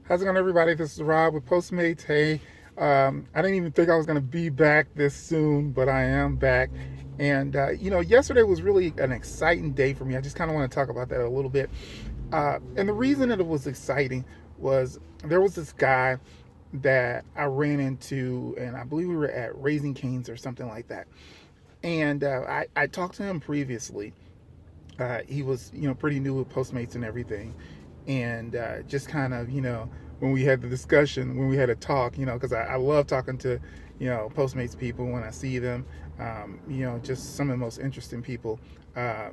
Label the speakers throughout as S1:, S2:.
S1: How's it going, everybody? This is Rob with Postmates. Hey, I didn't even think I was going to be back this soon, but I am back. And, yesterday was really an exciting day for me. I just kind of want to talk about that a little bit. And the reason that it was exciting was there was this guy that I ran into, and I believe we were at Raising Cane's or something like that. And I talked to him previously. He was, pretty new with Postmates and everything, and just kind of, when we had the discussion, when we had a talk, because I love talking to, Postmates people when I see them, just some of the most interesting people. Uh,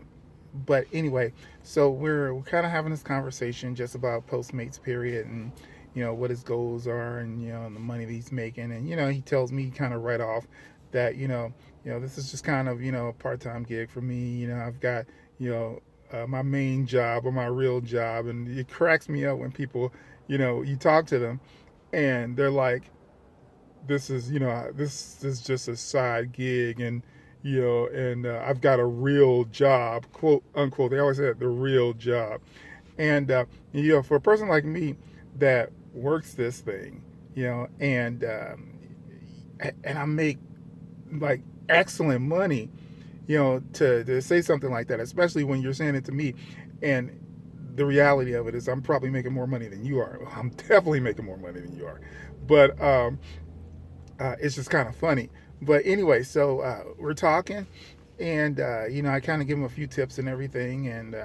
S1: but anyway, so we're kind of having this conversation just about Postmates period and what his goals are and and the money that he's making, and he tells me kind of right off that this is just kind of a part-time gig for me. I've got you know my main job or my real job, and it cracks me up when people you talk to them and they're like, this is just a side gig, and I've got a real job, quote unquote. They always say the real job. And for a person like me that works this thing, and I make like excellent money, to say something like that, especially when you're saying it to me, and the reality of it is I'm probably making more money than you are. I'm definitely making more money than you are, but it's just kind of funny. But anyway, so we're talking, and I kind of give him a few tips and everything, and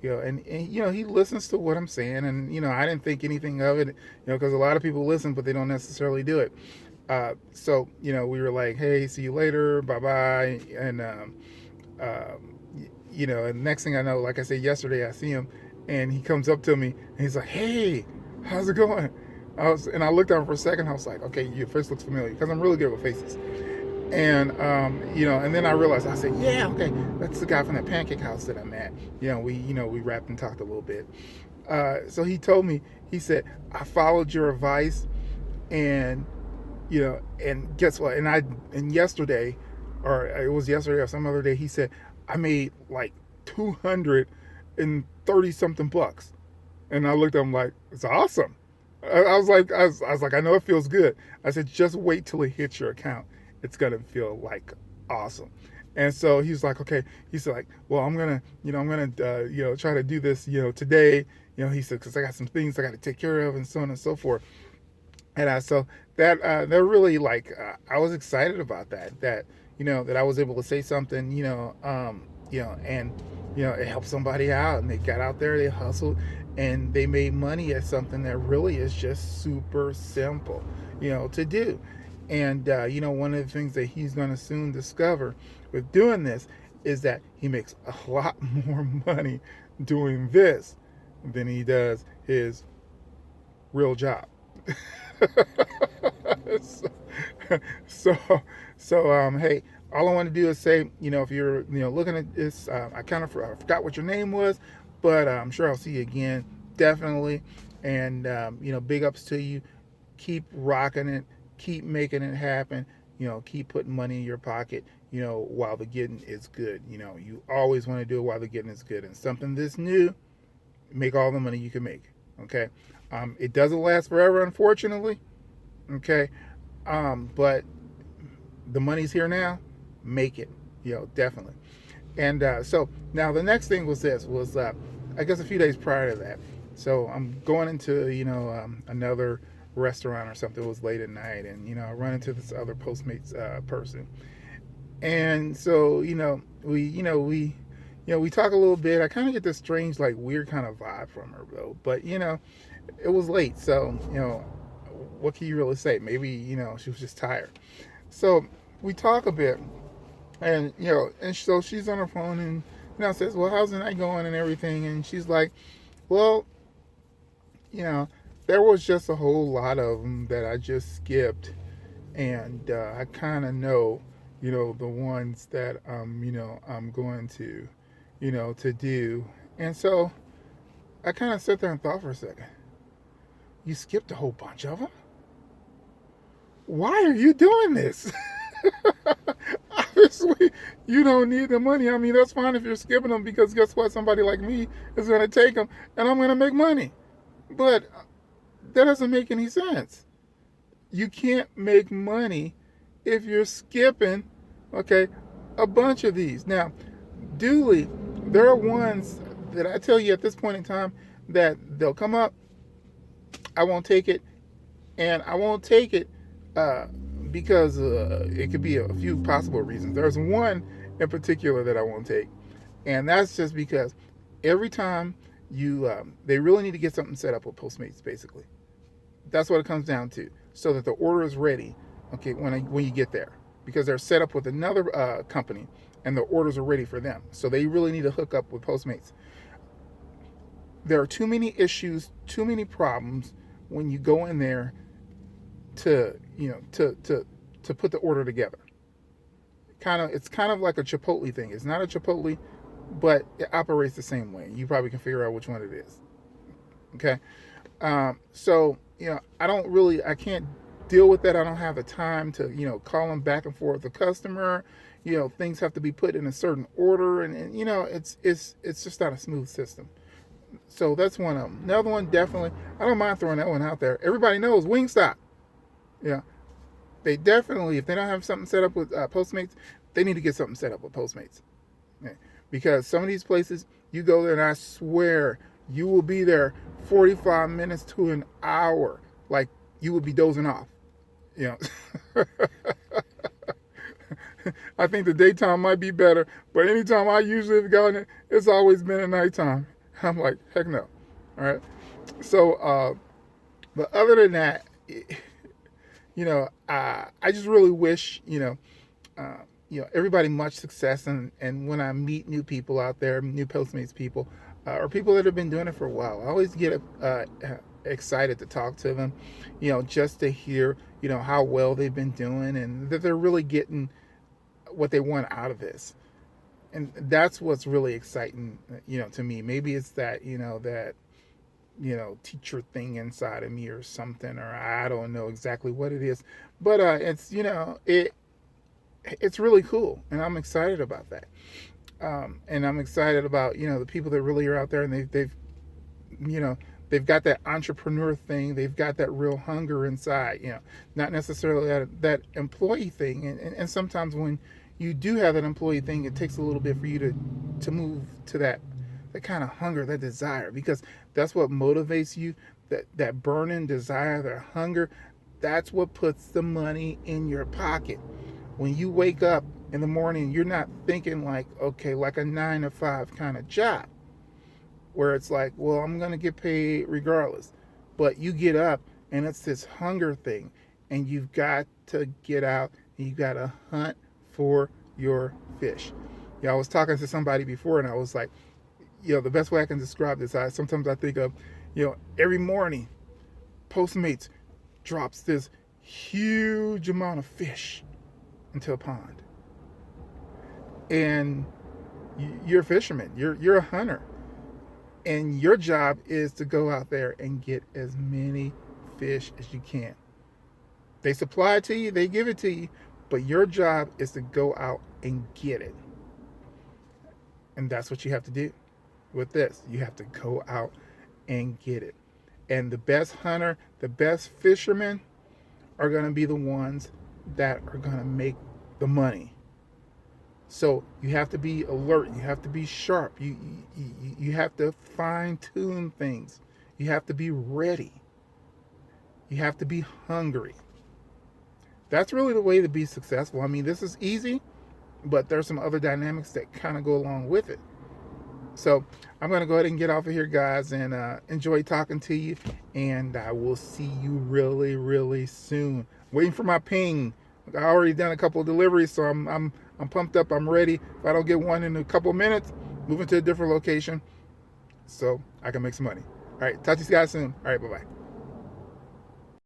S1: he listens to what I'm saying, and I didn't think anything of it, because a lot of people listen, but they don't necessarily do it. So we were like, hey, see you later, bye bye, and and next thing I know, like I said yesterday, I see him, and he comes up to me, and he's like, hey, how's it going? I looked at him for a second. I was like, okay, your face looks familiar, because I'm really good with faces. And and then I realized, I said, yeah, okay, that's the guy from that pancake house that I'm at. We rapped and talked a little bit. So he told me, he said, I followed your advice, and and guess what? And yesterday, or it was yesterday or some other day, he said I made like 230 something bucks, and I looked at him like, it's awesome. I was like, I know it feels good. I said, just wait till it hits your account. It's gonna feel like awesome. And so he's like, okay. He's like, well, I'm gonna try to do this, today. He said, because I got some things I got to take care of, and so on and so forth. And so they're really like, I was excited about that. That that I was able to say something, and it helped somebody out, and they got out there, they hustled, and they made money at something that really is just super simple, to do. And one of the things that he's going to soon discover with doing this is that he makes a lot more money doing this than he does his real job. so, so, hey, all I want to do is say, if you're, looking at this, I kind of forgot what your name was, but I'm sure I'll see you again, definitely. And big ups to you. Keep rocking it. Keep making it happen. Keep putting money in your pocket. While the getting is good. You always want to do it while the getting is good. And something this new, make all the money you can make. Okay. It doesn't last forever, unfortunately. Okay. But the money's here now. Make it. Definitely. And so now the next thing was this was I guess a few days prior to that. So I'm going into another restaurant or something. It was late at night, and I run into this other Postmates person, and so we talk a little bit. I kind of get this strange, like weird kind of vibe from her though. But it was late, so what can you really say? Maybe she was just tired. So we talk a bit, and and so she's on her phone, and says, well, how's the night going and everything, and she's like, well, you know there was just a whole lot of them that I just skipped, and I kind of know the ones that I'm going to to do. And so I kind of sat there and thought for a second, you skipped a whole bunch of them? Why are you doing this? Obviously, you don't need the money. I mean, that's fine if you're skipping them, because guess what? Somebody like me is going to take them, and I'm going to make money. But That doesn't make any sense. You can't make money if you're skipping, okay, a bunch of these. Now, duly, there are ones that I tell you at this point in time that they'll come up, I won't take it, and I won't take it uh, because it could be a few possible reasons. There's one in particular that I won't take, and that's just because every time they really need to get something set up with Postmates, basically. That's what it comes down to, so that the order is ready. Okay, when you get there, because they're set up with another company, and the orders are ready for them. So they really need to hook up with Postmates. There are too many issues, too many problems when you go in there to to put the order together. It's kind of like a Chipotle thing. It's not a Chipotle, but it operates the same way. You probably can figure out which one it is. Okay, so I can't deal with that. I don't have the time to call them back and forth with the customer. Things have to be put in a certain order, and it's just not a smooth system. So that's one of them. Another one, definitely, I don't mind throwing that one out there. Everybody knows Wingstop. Yeah, they definitely, if they don't have something set up with Postmates, they need to get something set up with Postmates. Yeah. Because some of these places, you go there and I swear you will be there 45 minutes to an hour. Like you would be dozing off. I think the daytime might be better, but anytime I usually have gone it, it's always been at nighttime. I'm like, heck no. All right. So, but other than that, I just really wish, everybody much success. And when I meet new people out there, new Postmates people, or people that have been doing it for a while, I always get excited to talk to them, just to hear, how well they've been doing and that they're really getting what they want out of this. And that's what's really exciting, to me. Maybe it's that, that, teacher thing inside of me or something, or I don't know exactly what it is, but it's really cool, and I'm excited about that. And I'm excited about the people that really are out there, and you know they've got that entrepreneur thing, they've got that real hunger inside, not necessarily that employee thing, and sometimes when you do have that employee thing, it takes a little bit for you to move to that kind of hunger, that desire, because that's what motivates you, that burning desire, that hunger. That's what puts the money in your pocket. When you wake up in the morning, you're not thinking like, okay, like a 9 to 5 kind of job where it's like, well, I'm going to get paid regardless. But you get up and it's this hunger thing, and you've got to get out and you got to hunt for your fish. I was talking to somebody before and I was like, the best way I can describe this, sometimes I think of, every morning Postmates drops this huge amount of fish into a pond. And you're a fisherman, you're a hunter. And your job is to go out there and get as many fish as you can. They supply it to you, they give it to you, but your job is to go out and get it. And that's what you have to do with this. You have to go out and get it. And the best hunter, the best fishermen are going to be the ones that are going to make the money. So you have to be alert. You have to be sharp. You have to fine tune things. You have to be ready. You have to be hungry. That's really the way to be successful. I mean, this is easy, but there's some other dynamics that kind of go along with it. So I'm going to go ahead and get off of here, guys, and enjoy talking to you. And I will see you really, really soon. Waiting for my ping. I already done a couple of deliveries, so I'm pumped up. I'm ready. If I don't get one in a couple of minutes, moving to a different location so I can make some money. All right, talk to you guys soon. All right, bye-bye.